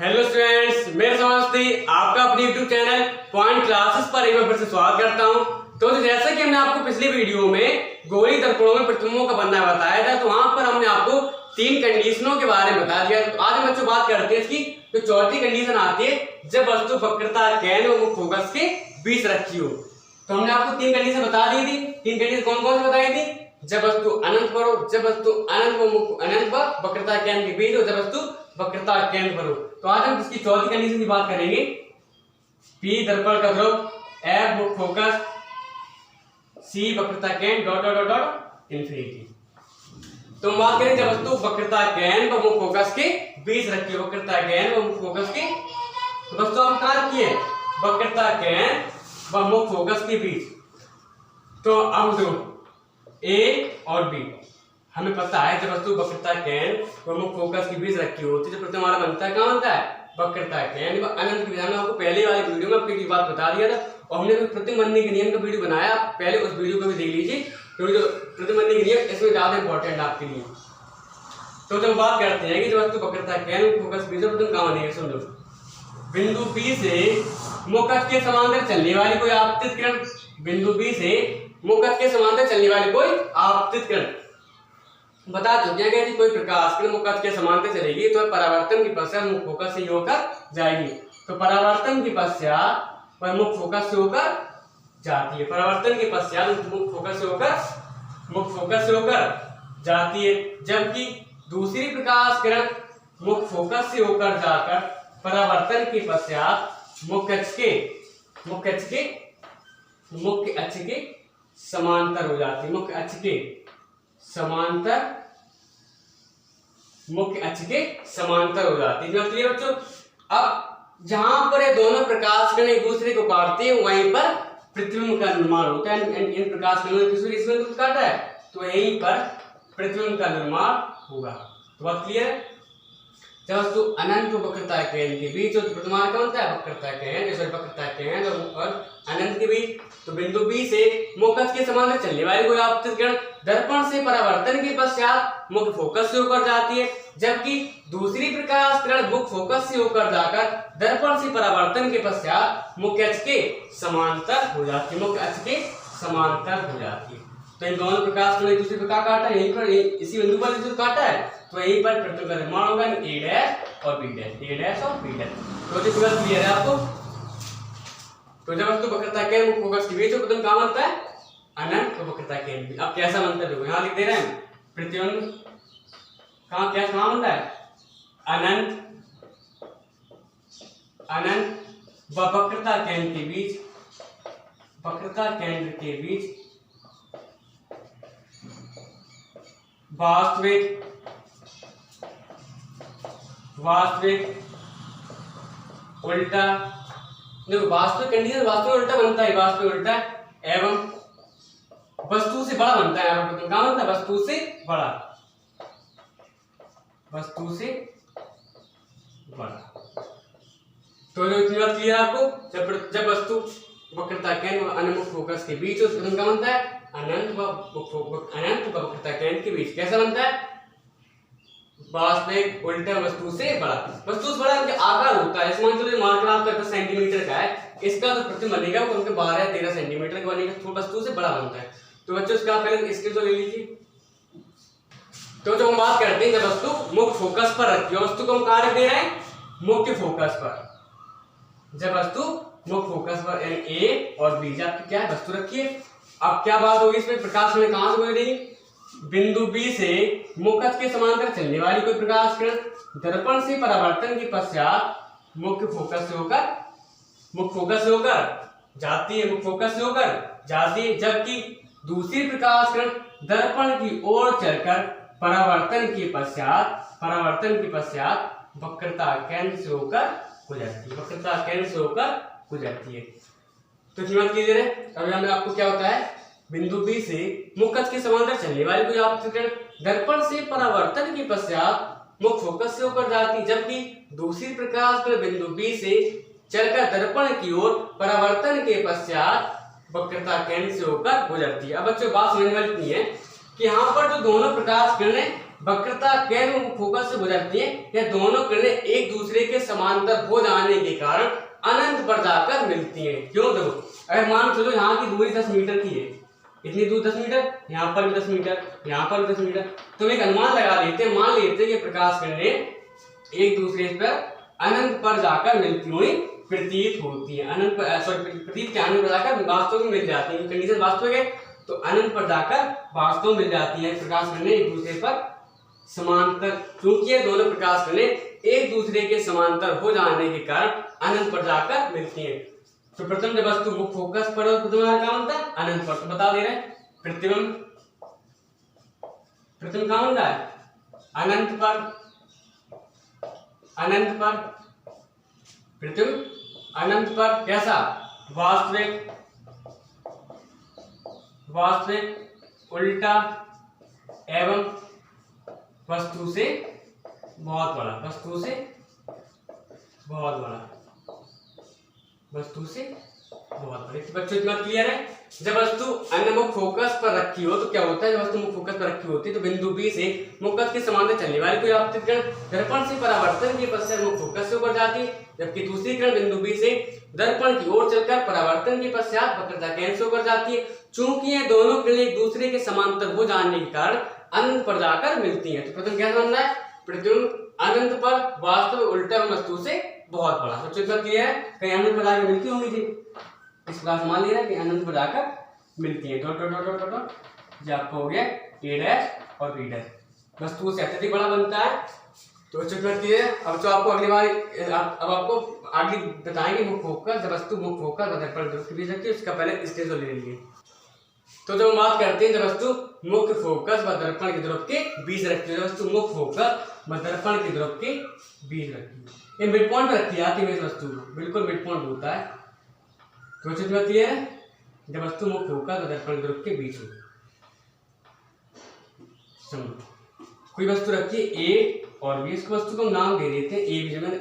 Hello students, मेरे समझती आपका अपने YouTube चैनल पॉइंट क्लासेस पर एक बार फिर से स्वागत करता हूं। तो जैसा कि हमने आपको पिछली वीडियो में गोली दर्पणों में प्रतिबिंबों का बनना बताया था, तो वहां पर हमने आपको तीन कंडीशनों के बारे में बता दिया। तो आज हम बच्चों बात करते हैं इसकी जो चौथी कंडीशन आती है, जब वस्तु वक्रता केंद्र व मुख्य फोकस के बीच रखी हो। तो हमने आपको तीन कंडीशन बता दी थी। तीन कंडीशन कौन कौन सी बताई थी? जब वस्तु अनंत पर हो, जब वस्तु अनंत व वक्रता केंद्र के बीच हो, जब वस्तु वक्रता केंद्र पर हो। तो आज हम इसकी चौथी कंडीशन की बात करेंगे। P दर्पण का ध्रुव, F मुख्य फोकस, C वक्रता केंद्र डॉट डॉट डॉट इंफिनिटी। तो हम बात करें जब वस्तु वक्रता केंद्र व मुख्य फोकस के बीच रखी है। वक्रता केंद्र व मुख्य फोकस के वस्तु हम कहां रखी है? वक्रता केंद्र व मुख्य फोकस के बीच। तो अब जो A और B हमें पता है, जब वस्तु वक्रता केंद्र व मुख्य फोकस के बीच रखी होती है, तो प्रतिबिंब हमारा बनता है, कहां बनता है? वक्रता केंद्र व अनंत के बीच। हमने आपको पहले वाली वीडियो में आपको बात बता दिया था और हमने प्रतिबिंब बनने के नियम का वीडियो बनाया, पहले उस वीडियो को भी देख लीजिए, क्योंकि जो प्रतिबिंब बनने के नियम इसमें ज्यादा इंपॉर्टेंट आपके लिए। तो जब बात करते हैं कि जब वस्तु वक्रता केंद्र व फोकस के बीच प्रतिबिंब कहां बनेगा, समझो। बिंदु P से मुख्य अक्ष के समांतर चलने वाली कोई आपतित किरण, बिंदु B से मुख्य अक्ष के समांतर चलने वाली कोई आपतित किरण। बता चुके हैं कि कोई प्रकाश किरण मुख्य अक्ष के समांतर चलेगी तो परावर्तन के पश्चात मुख्य फोकस से होकर जाएगी। तो परावर्तन के पश्चात वह मुख्य फोकस से होकर जाती है। परावर्तन के पश्चात मुख्य फोकस से होकर जाती है, जबकि दूसरी प्रकाश किरण मुख्य फोकस से होकर जाकर परावर्तन के पश्चात मुख्य अक्ष के समांतर हो जाती है। मुख्य अक्ष के समांतर हो जाती है। क्लियर बच्चों? अब जहां पर ये दोनों प्रकाश किरण एक दूसरे को काटते हैं, वहीं पर प्रतिबिंब का निर्माण होता है। इन प्रकाश किरणों ने दूसरे इसमें काटा है, तो यहीं पर प्रतिबिंब का निर्माण होगा। तो बात क्लियर है? जब वस्तु अनंत वक्रता केंद्र के बीच, तो प्रतिबिंब का बनता है वक्रता केंद्र और अनंत के बीच। तो बिंदु B से मुख्य अक्ष के समांतर चलने वाली कोई आपतित किरण दर्पण से परावर्तन के पश्चात मुख्य फोकस से होकर जाती है, जबकि दूसरी प्रकाश किरण मुख्य फोकस से होकर जाकर दर्पण से परावर्तन के पश्चात मुख्य अक्ष के समांतर हो जाती है। तो इन दोनों प्रकाश किरण एक दूसरे को काटा है, यहीं पर इसी बिंदु पर जो काटा है, तो यहीं पर प्रतिबिंब का निर्माण होगा, A' और B'। तो जो क्लियर है आपको? तो जब वस्तु वक्रता केंद्र मुख्य फोकस के बीच हो, प्रतिबिंब कहां बनता है? अनंत वक्रता केंद्र। अब कैसा बनता है देखो, यहां लिख दे रहे हैं प्रतिबिंब कहां बनता है? अनंत व वक्रता केंद्र के बीच वास्तविक उल्टा। देखो वास्तविक कंडीशन वास्तविक उल्टा बनता है, वास्तविक उल्टा एवं वस्तु से बड़ा बनता है। यहाँ पर कहां बनता है? वस्तु से बड़ा। तो जो इतनी बात क्लियर आपको? जब वस्तु वक्रता केंद्र और अनंत फोकस के बीच, तो कहां बनता है? अनंत व वक्रता केंद्र के बीच। कैसा बनता है? वास्तविक उल्टा वस्तु से बड़ा। वस्तु से बड़ा इनका आकार होता है। मान लो मार्कर आपका 10 सेंटीमीटर का है, इसका जो प्रतिबिंब बनेगा वो उनके 12-13 सेंटीमीटर का बनेगा, तो वस्तु से बड़ा बनता है। तो बच्चों इसका पहले इसके तो ले लीजिए। तो जब हम बात करते हैं जब वस्तु मुख्य फोकस पर रखी है, वस्तु को हम कहां रख दे रहे हैं? मुख्य फोकस पर। जब वस्तु मुख्य फोकस पर A और B आपकी क्या है? वस्तु रखी है। अब क्या बात होगी इसमें? प्रकाश में कहां से गुजरेगी? बिंदु B से मुख्य अक्ष के समांतर चलने वाली कोई प्रकाश किरण दर्पण से परावर्तन के पश्चात मुख्य फोकस से होकर जाती है, जबकि दूसरी प्रकाश किरण दर्पण की ओर चलकर परावर्तन के पश्चात वक्रता केंद्र से होकर गुजरती है। तो कीमत कीजिए। अभी हमें आपको क्या होता है? बिंदु B से मुख्य अक्ष के समांतर चलने वाली कोई आपतित किरण दर्पण से परावर्तन के पश्चात मुख्य फोकस से होकर जाती है, जबकि दूसरी प्रकाश किरण बिंदु B से चलकर दर्पण की ओर परावर्तन के पश्चात वक्रता केंद्र से होकर गुजरती है। अब बच्चों बात समझने वाली इतनी है कि यहाँ पर जो दोनों प्रकाश किरणें वक्रता केंद्र फोकस से गुजरती है, यह दोनों किरणें एक दूसरे के समांतर समांतर हो जाने के कारण अनंत पर जाकर मिलती हैं। क्यों? देखो, अगर मान चलो यहाँ की दूरी 10 मीटर की है, इतनी दूर 10 मीटर, यहाँ पर भी 10 मीटर, यहाँ पर भी 10 मीटर, तो एक अनुमान लगा लेते हैं, मान लेते हैं कि प्रकाश किरणें एक दूसरे पर अनंत पर जाकर मिलती हुई प्रतीत होती है। अनंत पर प्रतीत के अनंत पर जाकर वास्तव में मिल जाती है। कंडीशन वास्तविक है तो अनंत पर जाकर वास्तव में मिल जाती है। प्रकाश किरणें एक दूसरे पर समांतर, क्योंकि ये दोनों प्रकाश किरणें एक दूसरे के समांतर हो जाने के कारण अनंत पर जाकर मिलती हैं। तो प्रथम जब वस्तु मुख्य फोकस पर और प्रतिबिंब कहाँ बनता है? अनंत पर। तो बता दे रहे हैं प्रतिबिंब कहाँ बनता है? अनंत पर। अनंत पर प्रतिबिंब अनंत पर। कैसा? वास्तविक, उल्टा एवं वस्तु से बहुत बड़ा। वस्तु से बहुत बड़ा। बच्चों इतना क्लियर है? जब वस्तु अन्यमुख फोकस पर रखी हो तो क्या होता है? जब वस्तु मुख्य फोकस पर रखी होती है तो बिंदु बी से मुक्त के समांतर चलने वाली कोई आपतित किरण दर्पण से परावर्तन के पश्चात मुख्य फोकस से ऊपर जाती है, जबकि दूसरी किरण बिंदु बी से दर्पण की ओर चलकर परावर्तन के पश्चात वक्रता केंद्र से ऊपर जाती है। चूंकि ये दोनों किरणें एक दूसरे के समांतर हो जाने के कारण अनंत पर जाकर मिलती हैं। तो प्रथम क्या समझना है? प्रतिबिंब अनंत पर, वास्तविक, उल्टा वस्तु से बहुत बड़ा। तो चित्र क्लियर है? कहीं अनंत पर जाकर मिलती होंगी जी, इस प्रकार से मान ले रहा है कि अनंत पर जाकर मिलती है। Dot dot dot dot dot जो आपको हो गया ए डैश और बी डैश वस्तु से अत्यधिक बड़ा बनता है। तो चित्र क्लियर है? अब तो आपको अगली बार अब आपको आगे बताएंगे मुख्य फोकस, जब वस्तु मुख्य फोकस और दर्पण ध्रुव के बीच रखती है, उसका पहले स्टेज ले लीजिए। तो जब हम बात करते हैं जब वस्तु मुख्य फोकस व दर्पण के ध्रुव के बीच रखती है, वस्तु मुख्य फोकस व दर्पण के ध्रुव के बीच रखती है, ये मिड पॉइंट पर रखी जाती है। इस वस्तु को बिल्कुल मिड पॉइंट होता है। तो चित्र क्लियर है? जब वस्तु मुख्य फोकस व दर्पण के ध्रुव के बीच हो, कोई वस्तु रखी है ए और बी, इसको वस्तु को नाम दे देते हैं ए बी, मैंने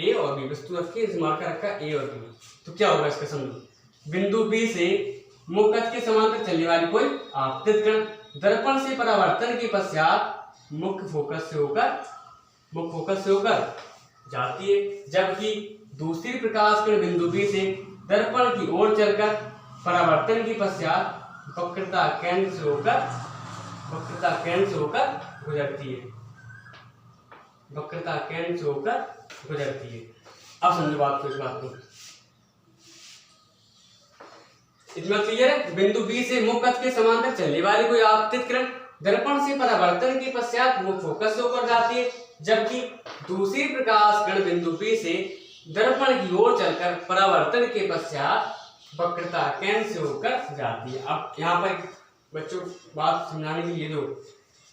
ए और बी वस्तु रखी है, मार्कर रखा ए और बी। तो क्या होगा इसका? समझो, बिंदु बी से मुक्त के समांतर चलने वाली कोई आपतित किरण दर्पण से परावर्तन के पश्चात मुख्य फोकस से होकर जाती है, जबकि दूसरी प्रकाश किरण बिंदु बी से दर्पण की ओर चलकर परावर्तन के पश्चात वक्रता केंद्र से होकर गुजरती है। अब समझो बात को, इस बात को इतना क्लियर है? बिंदु बी से मुक्त के समांतर चलने वाली कोई आपतित किरण दर्पण से परावर्तन के पश्चात मुख्य फोकस से होकर जाती है, जबकि दूसरी प्रकाश किरण बिंदु बी से दर्पण की ओर चलकर परावर्तन के पश्चात वक्रता केंद्र से होकर जाती है। अब यहाँ पर बच्चों बात समझाने के लिए,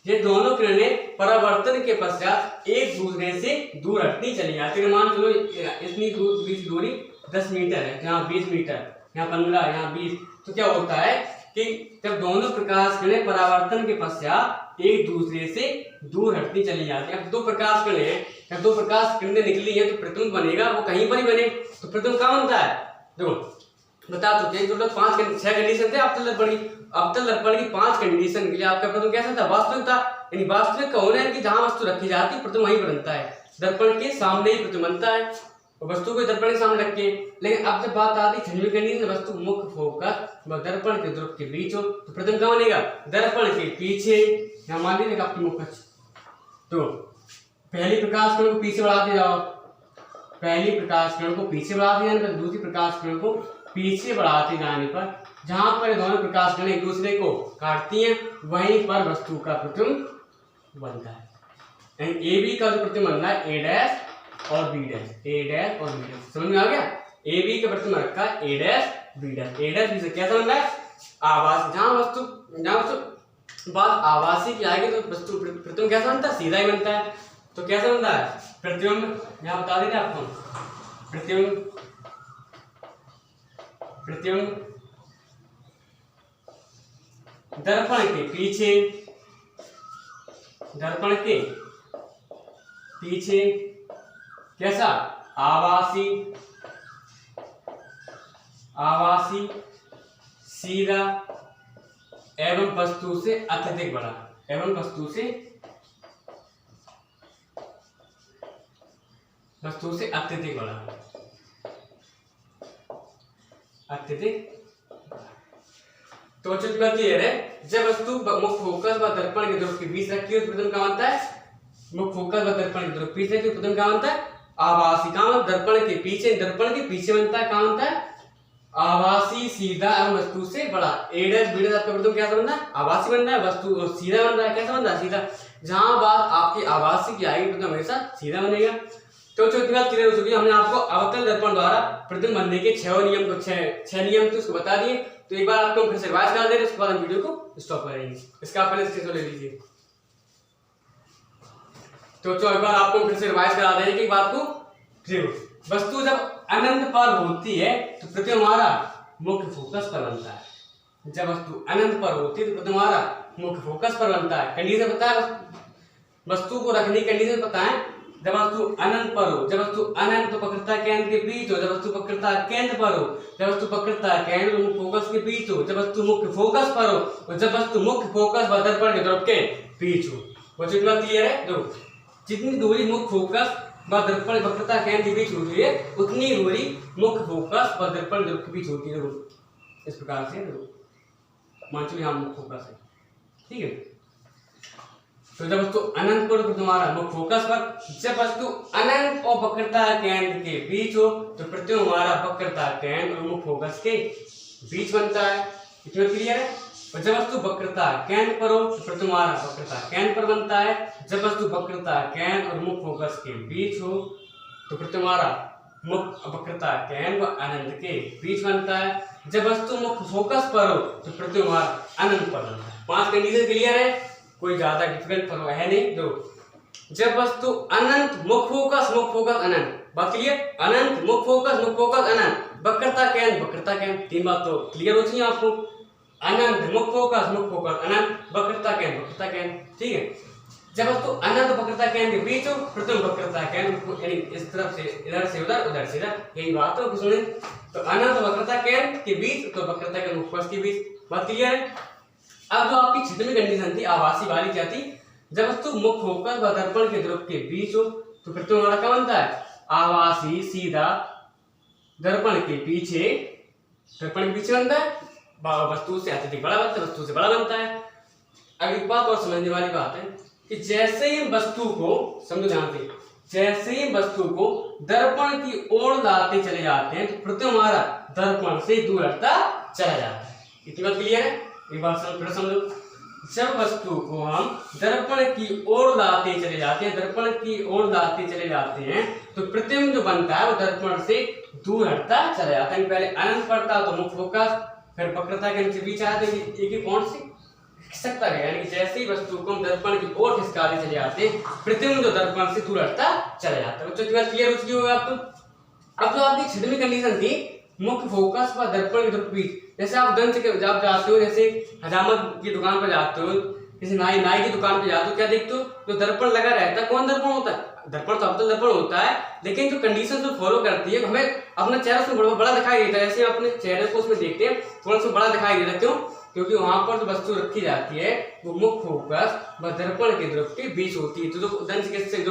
ये दोनों किरणें परावर्तन के पश्चात एक दूसरे से दूर हटनी चली जाती है। मान चलो इतनी दूरी 10 मीटर है, यहाँ 20 मीटर, यहाँ 15, यहाँ 20। तो क्या होता है कि जब दोनों प्रकाश किरणें परावर्तन के पश्चात एक दूसरे से दूर हटनी चली जाती है। अब दो प्रकाश किरणें हैं, जब दो प्रकाश किरणें निकली है तो प्रतिबिंब बनेगा वो कहीं पर ही बने। तो प्रतिबिंब कहाँ बनता है? देखो बता चुके हैं, टोटल 6 कंडीशन थे अवतल दर्पण की 5 कंडीशन के लिए आपका प्रतिबिंब कैसा था? वास्तविक था। यानी वास्तविक का होना है कि जहां वस्तु रखी जाती है प्रतिबिंब वहीं बनता है, दर्पण के सामने ही प्रतिबिंब बनता है, वस्तु को दर्पण के सामने रख के। लेकिन अब जब बात आती है छठवीं कंडीशन, वस्तु मुख्य फोकस व दर्पण के ध्रुव के बीच हो तो प्रतिबिंब कहाँ बनेगा? दर्पण के पीछे। यहाँ मान लीजिए आपकी मुख्य, तो पहली प्रकाश किरण को पीछे बढ़ाते जाओ, पहली प्रकाश किरण को पीछे बढ़ाते जाने पर दूसरी प्रकाश किरण को पीछे बढ़ाते जाने पर जहां पर दोनों प्रकाश किरणें एक दूसरे को काटती हैं वहीं पर वस्तु का प्रतिबिंब बनता है। यानी ए बी का जो प्रतिबिंब बनना है ए डैश और बी डैश, ए डैश और बी डैश। समझ में आ गया? ए बी का प्रतिबिंब रखा है ए डैश बी डैश। ए डैश बी से कैसा बनना है? आवासी। जहां वस्तु बात आवासी की आएगी तो वस्तु प्रतिबिंब कैसा बनता है? सीधा ही बनता है। तो कैसा बनता है प्रतिबिंब? यहाँ बता देते आपको, प्रतिबिंब दर्पण के पीछे कैसा? आवासी, सीधा एवं वस्तु से अत्यधिक बड़ा, वस्तु से अत्यधिक बड़ा, अत्यधिक। तो चलिए क्लियर है, जब वस्तु मुख्य फोकस व दर्पण के ध्रुव के बीच रखी हो तो प्रतिबिंब क्या बनता है, मुख्य फोकस व दर्पण के ध्रुव के बीच रखी हो प्रतिबिंब क्या बनता है, आभासी। कहां, दर्पण के पीछे बनता है, कहां बनता है, आभासी सीधा एवं वस्तु से बड़ा। ए डैश बी डैश आपका प्रतिबिंब कैसा बनता है, आभासी बनता है, वस्तु सीधा बन रहा है, कैसा बन रहा है, सीधा। जहां बात आपकी आभासी की आएगी प्रतिबिंब हमेशा सीधा बनेगा। तो चौथी बात क्लियर हो चुकी है, हमने आपको अवतल दर्पण द्वारा प्रतिबिंब बनने के छह नियम तो उसको बता दिए। तो एक बार आपको फिर से रिवाइज करा दे रहे, उसके बाद हम वीडियो को स्टॉप करेंगे। इसका आप पहले स्क्रीनशॉट ले लीजिए। तो एक बार आपको फिर से रिवाइज करा देंगे कि बात को क्लियर हो। वस्तु जब अनंत पर होती है तो प्रतिबिंब हमारा मुख्य फोकस पर बनता है। जब वस्तु अनंत पर होती है तो प्रतिबिंब हमारा मुख्य फोकस पर बनता है। कंडीशन पता है, वस्तु को रखने की कंडीशन पता है, जब वस्तु अनंत पर हो, जब वस्तु अनंत वक्रता केंद्र के बीच हो, जब वस्तु वक्रता केंद्र पर हो, जब वस्तु वक्रता केंद्र मुख्य फोकस के बीच हो, जब वस्तु मुख्य फोकस पर हो, और जब वस्तु मुख्य फोकस व दर्पण के ध्रुव के बीच हो। वो चीज क्लियर है। दो, जितनी दूरी मुख्य फोकस व दर्पण वक्रता केंद्र के बीच होती है उतनी दूरी मुख्य फोकस व दर्पण ध्रुव के बीच होती है। इस प्रकार से मान चलिए यहाँ मुख्य फोकस है, ठीक है। तो जब वस्तु अनंत पर तुम्हारा मुख्य फोकस पर, जब वस्तु अनंत और वक्रता केंद्र के बीच हो तो प्रतिबिंब हमारा वक्रता केंद्र और मुख्य फोकस के बीच बनता है। इतना क्लियर है। और जब वस्तु वक्रता केंद्र पर हो तो प्रतिबिंब हमारा वक्रता केंद्र पर बनता है। जब वस्तु वक्रता केंद्र और मुख्य फोकस के बीच हो तो प्रतिबिंब हमारा मुख्य वक्रता केंद्र व अनंत के बीच बनता है। जब वस्तु मुख्य फोकस पर हो तो प्रतिबिंब हमारा अनंत पर बनता है। 5 कंडीशन क्लियर है, कोई ज्यादा डिफिकल्ट है नहीं। दो, जब वस्तु अनंत मुख्य फोकस अनंत, बात क्लियर, अनंत मुख्य फोकस अनंत, वक्रता केंद्र 3 बात तो क्लियर हो चाहिए आपको। अनंत मुख्य फोकस अनंत, वक्रता केंद्र, ठीक है। जब वस्तु अनंत वक्रता केंद्र के बीच हो प्रतिबिंब वक्रता केंद्र यानी इस तरफ से इधर से उधर, उधर से इधर, यही बात हो सुने। तो अनंत वक्रता केंद्र के बीच तो वक्रता केंद्र मुख्य फोकस के बीच, बात क्लियर है। अब जो आपकी छिदमी कंडीशन थी आभासी वाली क्या थी, जब वस्तु मुख्य फोकस व दर्पण के ध्रुव के बीच हो तो प्रतिबिंब हमारा क्या बनता है, आभासी सीधा दर्पण के पीछे बनता है, वस्तु से अत्यधिक बड़ा बनता है, वस्तु से बड़ा बनता है। अब एक बात और समझने वाली बात है कि जैसे ही वस्तु को समझो ध्यान से, जैसे ही वस्तु को दर्पण की ओर लाते चले जाते हैं तो प्रतिबिंब हमारा दर्पण से दूर हटता चला जाता है। इतनी बात क्लियर है। एक बात फिर समझो, जब वस्तु को हम दर्पण की ओर लाते चले जाते हैं, दर्पण की ओर लाते चले जाते हैं तो प्रतिबिंब जो बनता है वो दर्पण से दूर हटता चला जाता है। पहले अनंत पड़ता तो मुख्य फोकस, फिर वक्रता के बीच आते एक ही पॉइंट से खिसकता गया, यानी जैसे ही वस्तु को हम दर्पण की ओर खिसकाते चले जाते हैं प्रतिबिंब जो दर्पण से दूर हटता चला जाता है। बच्चों की बात क्लियर हो चुकी होगी आपको। अब जो आपकी छिदमी कंडीशन थी मुख्य फोकस व दर्पण के ध्रुव के बीच, जैसे आप दंत के जब जाते हो, जैसे हजामत की दुकान पर जाते हो, किसी नाई की दुकान पर जाते हो, क्या देखते हो, जो दर्पण लगा रहता है, कौन दर्पण होता है, दर्पण तो अवतल दर्पण होता है, लेकिन जो कंडीशन जो फॉलो करती है हमें अपना चेहरा उसमें बड़ा दिखाई देता है। जैसे अपने चेहरे को उसमें देखते हैं थोड़ा सा बड़ा दिखाई देता है, क्यों, क्योंकि वहां पर जो वस्तु रखी जाती है वो मुख्य फोकस व दर्पण के ध्रुव के बीच होती है। तो जो दंत के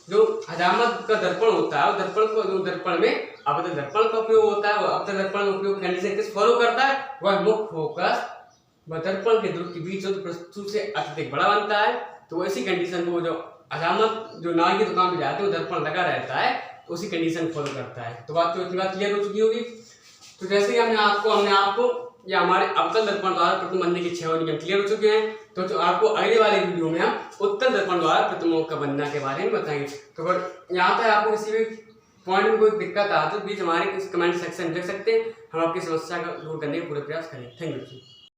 जो हजामत का दर्पण होता है, दर्पण में अवतल दर्पण का उपयोग होता है, वो अवतल दर्पण का उपयोग कंडीशन किस फॉलो करता है, वह मुख्य फोकस व दर्पण के ध्रुव के बीच हो तो वस्तु से अत्यधिक बड़ा बनता है। तो ऐसी कंडीशन को जो हजामत जो नाई की दुकान पे जाते हैं वो दर्पण लगा रहता है, तो उसी कंडीशन फॉलो करता है। तो बात क्लियर हो चुकी होगी। तो जैसे ही हमने आपको या हमारे अवतल दर्पण द्वारा प्रतिबिंब बनने के 6 नियम क्लियर हो चुके हैं। तो आपको अगले वाले वीडियो में हम उत्तल दर्पण द्वारा प्रतिबिंबों का बनना के बारे में बताएंगे। तो अगर यहाँ तक आपको किसी भी पॉइंट में कोई दिक्कत आती है तो प्लीज हमारे कमेंट सेक्शन में लिख सकते हैं, हम आपकी समस्या का दूर करने का पूरा प्रयास करेंगे। Thank you.